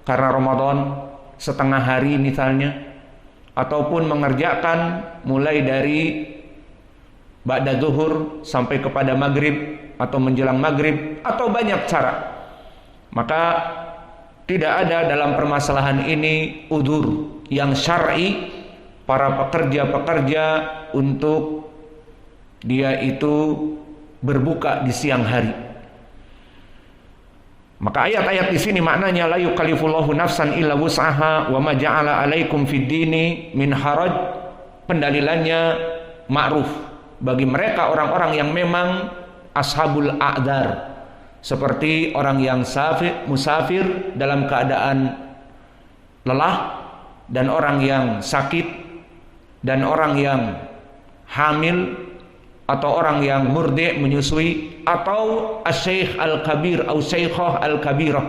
karena Ramadan setengah hari misalnya, ataupun mengerjakan mulai dari ba'da zuhur sampai kepada maghrib atau menjelang maghrib, atau banyak cara. Maka tidak ada dalam permasalahan ini udzur yang syar'i para pekerja-pekerja untuk dia itu berbuka di siang hari. Maka ayat-ayat di sini maknanya la yukallifullahu nafsan illa wus'aha wa ma ja'ala 'alaikum fid dini min haraj. Pendalilannya ma'ruf bagi mereka orang-orang yang memang ashabul a'dzar, seperti orang yang musafir dalam keadaan lelah, dan orang yang sakit, dan orang yang hamil, atau orang yang murdi menyusui, atau asy-syaikh al-kabir atau syaikhah al-kabirah,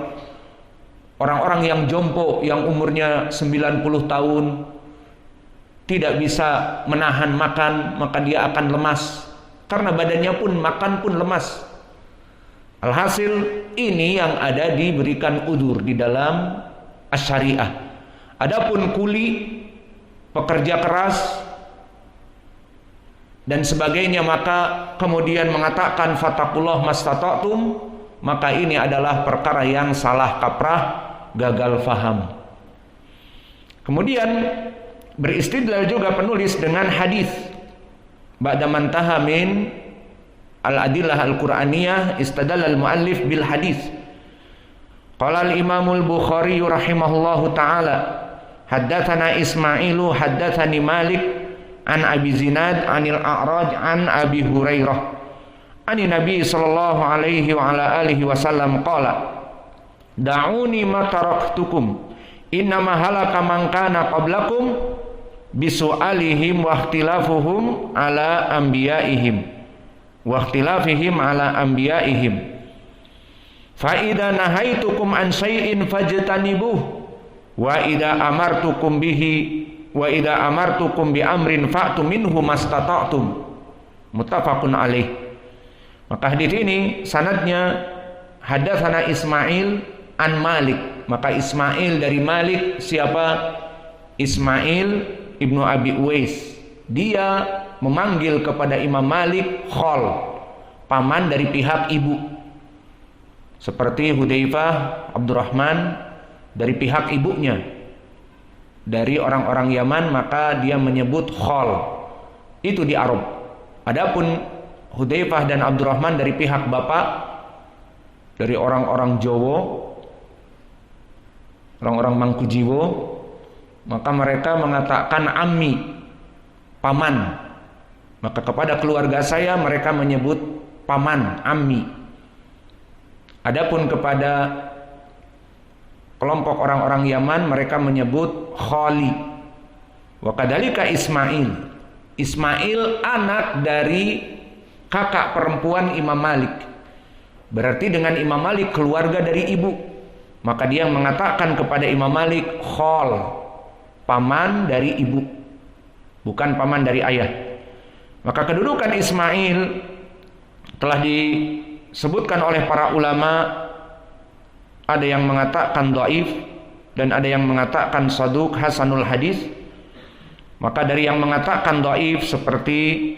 orang-orang yang jompo yang umurnya 90 tahun tidak bisa menahan makan, maka dia akan lemas karena badannya pun makan pun lemas. Alhasil ini yang ada diberikan udzur di dalam asy-syariah. Adapun kuli, pekerja keras dan sebagainya, maka kemudian mengatakan fattaqullah mastata'tum, maka ini adalah perkara yang salah kaprah, gagal faham. Kemudian beristidlal juga penulis dengan hadis ba'da man taha min al-adillah al-Qur'aniyah istadalla al-muallif bil hadis. Qala al-Imam al-Bukhari rahimahullahu taala haddatsana Ismailu haddatsani Malik an Abi Zinad anil A'raj an Abi Hurairah ani Nabi sallallahu alaihi wa ala alihi wasallam qala da'uni ma taraktukum innama halaka man kana qablakum bisu'alihim wa ikhtilafuhum ala anbiya'ihim wa ikhtilafihim ala anbiya'ihim fa idza nahaitukum an syai'in fajtanibuh wa idza amartukum bihi wa idza amartukum bi amrin fa'tu minhu mastata'tum, muttafaqun alaih. Maka hadis ini sanadnya hadatsana Ismail an Malik. Maka Ismail dari Malik siapa? Ismail ibnu Abi Uwais. Dia memanggil kepada Imam Malik khol, paman dari pihak ibu. Seperti Hudzaifah Abdurrahman dari pihak ibunya, dari orang-orang Yaman, maka dia menyebut khol, itu di Arab. Adapun Hudzaifah dan Abdurrahman dari pihak bapak, dari orang-orang Jawa, orang-orang Mangkujiwo, maka mereka mengatakan ammi, paman. Maka kepada keluarga saya mereka menyebut paman, ammi. Adapun kepada kelompok orang-orang Yaman mereka menyebut khali. Wa kadzalika Ismail. Ismail anak dari kakak perempuan Imam Malik. Berarti dengan Imam Malik keluarga dari ibu. Maka dia mengatakan kepada Imam Malik khal, paman dari ibu, bukan paman dari ayah. Maka kedudukan Ismail telah disebutkan oleh para ulama. Ada yang mengatakan dhaif dan ada yang mengatakan saduq hasanul hadis. Maka dari yang mengatakan dhaif seperti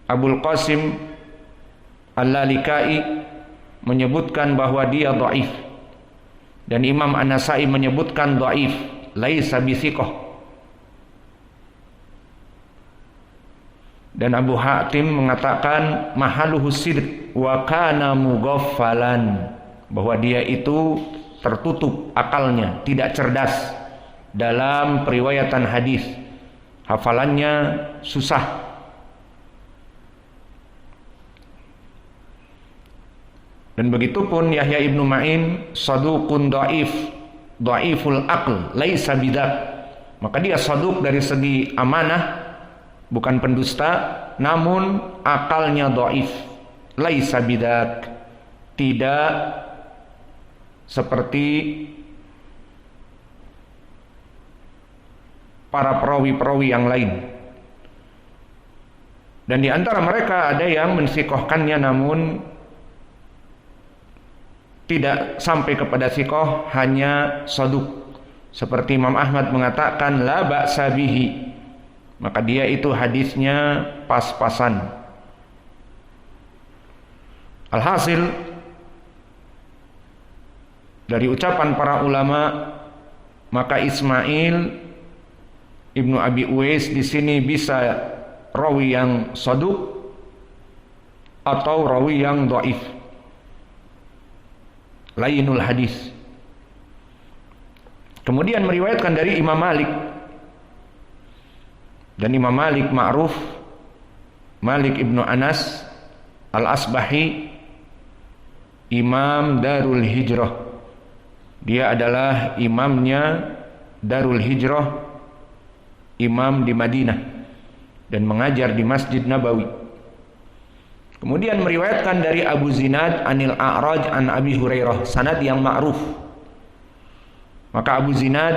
Abul Qasim Al-Lalikai menyebutkan bahwa dia dhaif, dan Imam An-Nasai menyebutkan dhaif, laisa bithiqah. Dan Abu Hatim mengatakan mahaluhu sidq wa kana mughaffalan, bahwa dia itu tertutup akalnya, tidak cerdas dalam periwayatan hadis, hafalannya susah. Dan begitupun Yahya ibnu Ma'in saduqun dhaif, dhaiful aql, laisa bidak. Maka dia saduq dari segi amanah, bukan pendusta, namun akalnya dhaif, laisa bidak, tidak seperti para perawi-perawi yang lain. Dan di antara mereka ada yang mensikohkannya namun tidak sampai kepada thiqah, hanya saduq. Seperti Imam Ahmad mengatakan la ba'sa bihi, maka dia itu hadisnya pas-pasan. Alhasil dari ucapan para ulama, maka Ismail Ibnu Abi Uwais di sini bisa rawi yang saduq atau rawi yang dhaif, lainul hadis. Kemudian meriwayatkan dari Imam Malik, dan Imam Malik ma'ruf, Malik Ibnu Anas Al-Asbahi, Imam Darul Hijrah. Dia adalah imamnya Darul Hijrah, imam di Madinah, dan mengajar di Masjid Nabawi. Kemudian meriwayatkan dari Abu Zinad Anil A'raj an Abi Hurairah, sanad yang ma'ruf. Maka Abu Zinad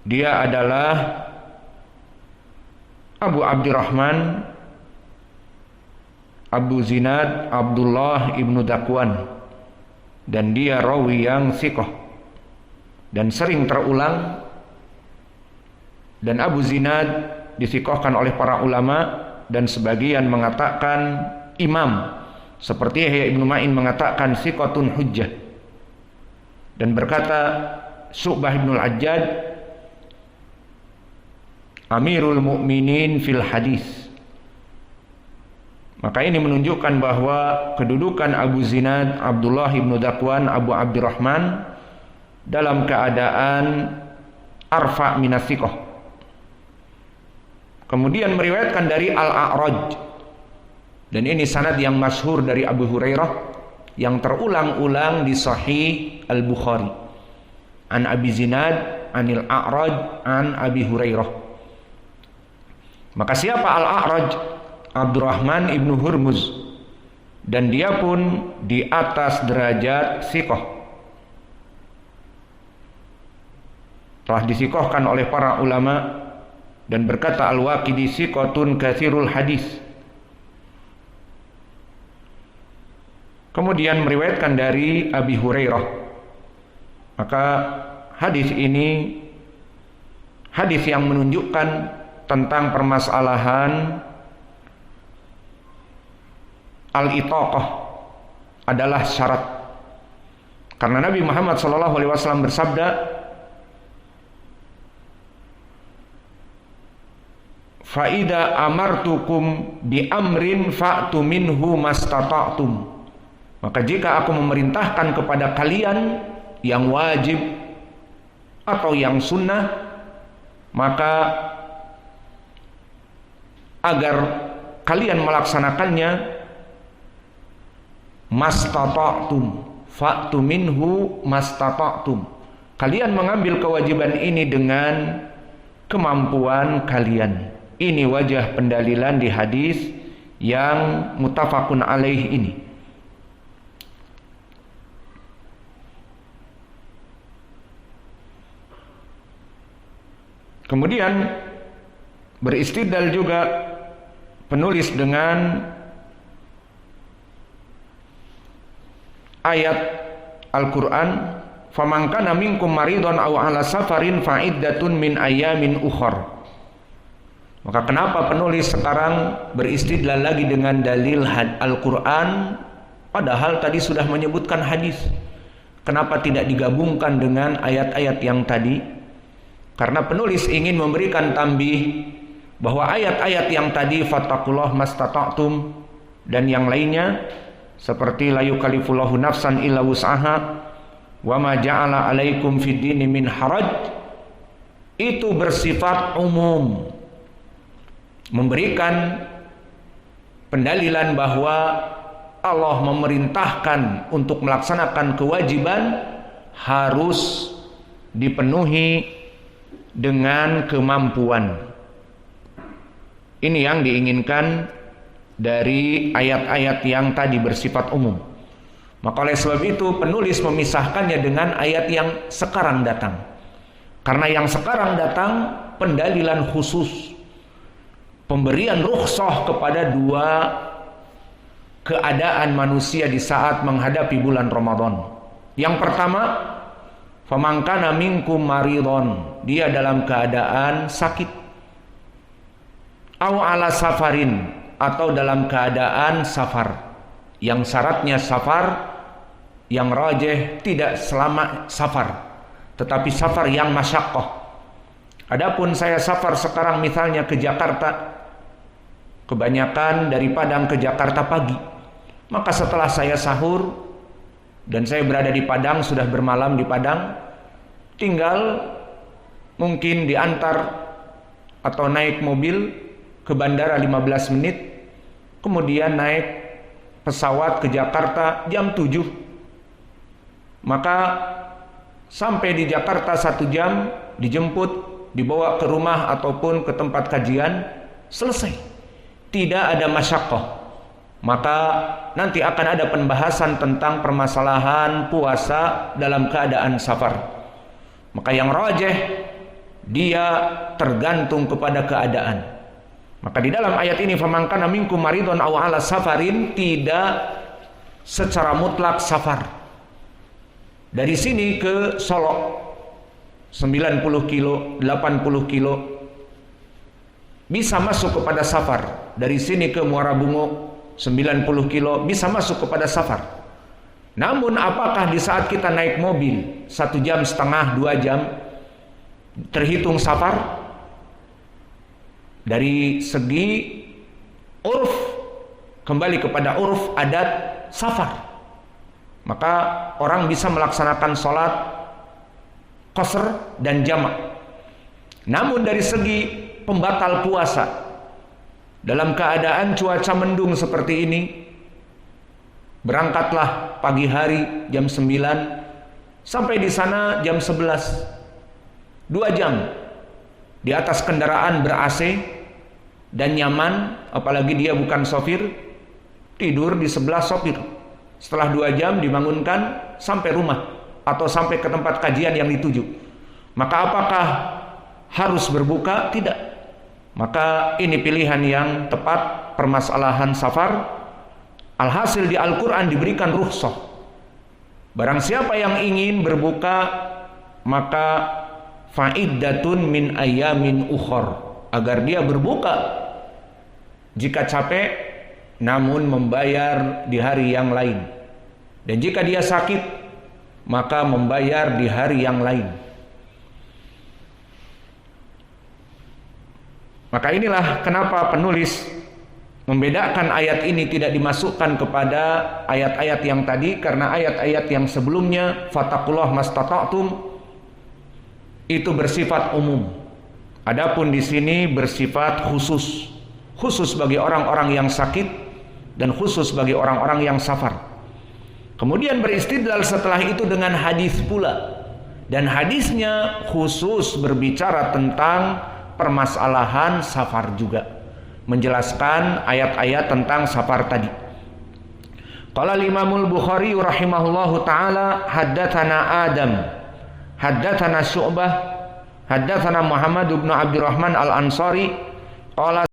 dia adalah Abu Abdurrahman Abu Zinad Abdullah ibnu Dakwan, dan dia rawi yang thiqah dan sering terulang. Dan Abu Zinad dithiqahkan oleh para ulama, dan sebagian mengatakan imam, seperti Yahya Ibnu Ma'in mengatakan thiqatun hujjah. Dan berkata Syu'bah Ibnul Hajjaj, Amirul Mukminin fil hadis. Maka ini menunjukkan bahwa kedudukan Abu Zinad Abdullah ibnu Dakwan Abu Abdurrahman dalam keadaan arfa minas thiqah. Kemudian meriwayatkan dari Al-A'raj, dan ini sanad yang masyhur dari Abu Hurairah yang terulang-ulang di Sahih Al-Bukhari. An Abi Zinad Anil A'raj an Abi Hurairah. Maka siapa Al-A'raj? Abdurrahman ibnu Hurmuz, dan dia pun di atas derajat thiqah, telah dithiqahkan oleh para ulama. Dan berkata Al-Waqidi thiqatun katsirul hadis. Kemudian meriwayatkan dari Abi Hurairah. Maka hadis ini hadis yang menunjukkan tentang permasalahan al-itaqah adalah syarat. Karena Nabi Muhammad SAW bersabda, "Faida amartukum bi amrin fa'tu minhu mastata'tum." Maka jika aku memerintahkan kepada kalian yang wajib atau yang sunnah, maka agar kalian melaksanakannya, mastata'tum, fa'tu minhu mastata'tum. Kalian mengambil kewajiban ini dengan kemampuan kalian. Ini wajah pendalilan di hadis yang muttafaqun alaih ini. Kemudian beristidlal juga penulis dengan ayat Al-Quran, "Faman kana minkum maridun aw ala safarin fa'iddatun min ayamin ukhar." Maka kenapa penulis sekarang beristidlal lagi dengan dalil Al-Quran, padahal tadi sudah menyebutkan hadis? Kenapa tidak digabungkan dengan ayat-ayat yang tadi? Karena penulis ingin memberikan tambih bahwa ayat-ayat yang tadi fattaqullah mastata'tum dan yang lainnya seperti la yukallifullahu nafsan illa wus'aha wa ma ja'ala 'alaikum fid dini min haraj, itu bersifat umum, memberikan pendalilan bahwa Allah memerintahkan untuk melaksanakan kewajiban harus dipenuhi dengan kemampuan. Ini yang diinginkan dari ayat-ayat yang tadi bersifat umum. Maka oleh sebab itu penulis memisahkannya dengan ayat yang sekarang datang. Karena yang sekarang datang pendalilan khusus, pemberian rukhsah kepada dua keadaan manusia di saat menghadapi bulan Ramadan. Yang pertama, faman kana minkum maridon, dia dalam keadaan sakit, aw ala safarin, atau dalam keadaan safar, yang syaratnya safar, yang rajih tidak selama safar, tetapi safar yang masyaqqah. Adapun saya safar sekarang misalnya ke Jakarta, kebanyakan dari Padang ke Jakarta pagi, maka setelah saya sahur dan saya berada di Padang, sudah bermalam di Padang, tinggal mungkin diantar atau naik mobil ke bandara 15 menit, kemudian naik pesawat ke Jakarta jam 7, maka sampai di Jakarta 1 jam, dijemput, dibawa ke rumah ataupun ke tempat kajian, selesai, tidak ada masyaqqah. Maka nanti akan ada pembahasan tentang permasalahan puasa dalam keadaan safar. Maka yang rajih, dia tergantung kepada keadaan. Maka di dalam ayat ini, faman kana minkum maridun aw ala safarin, tidak secara mutlak safar. Dari sini ke Solo 90 kilo, 80 kilo bisa masuk kepada safar. Dari sini ke Muara Bungo 90 kilo bisa masuk kepada safar. Namun apakah di saat kita naik mobil 1,5 jam, 2 jam terhitung safar? Dari segi uruf, kembali kepada uruf adat safar, maka orang bisa melaksanakan sholat qasr dan jamak. Namun dari segi pembatal puasa, dalam keadaan cuaca mendung seperti ini, berangkatlah pagi hari jam 9, sampai di sana jam 11, 2 jam di atas kendaraan ber-AC dan nyaman, apalagi dia bukan sopir, tidur di sebelah sopir. Setelah 2 jam dibangunkan sampai rumah atau sampai ke tempat kajian yang dituju. Maka apakah harus berbuka? Tidak. Maka ini pilihan yang tepat permasalahan safar. Alhasil di Al-Quran diberikan rukhsah. Barang siapa yang ingin berbuka, maka fa'iddatun min ayamin ukhor, agar dia berbuka jika capek, namun membayar di hari yang lain. Dan jika dia sakit, maka membayar di hari yang lain. Maka inilah kenapa penulis membedakan ayat ini tidak dimasukkan kepada ayat-ayat yang tadi, karena ayat-ayat yang sebelumnya fattaqullah mastata'tum itu bersifat umum. Adapun di sini bersifat khusus, khusus bagi orang-orang yang sakit dan khusus bagi orang-orang yang safar. Kemudian beristidlal setelah itu dengan hadis pula, dan hadisnya khusus berbicara tentang permasalahan safar juga, menjelaskan ayat-ayat tentang safar tadi. Qala Imamul Bukhari rahimahullahu taala, haddatsana Adam, haddatsana Syu'bah, haddatsana Muhammad bin Abdurrahman Al-Ansari, qala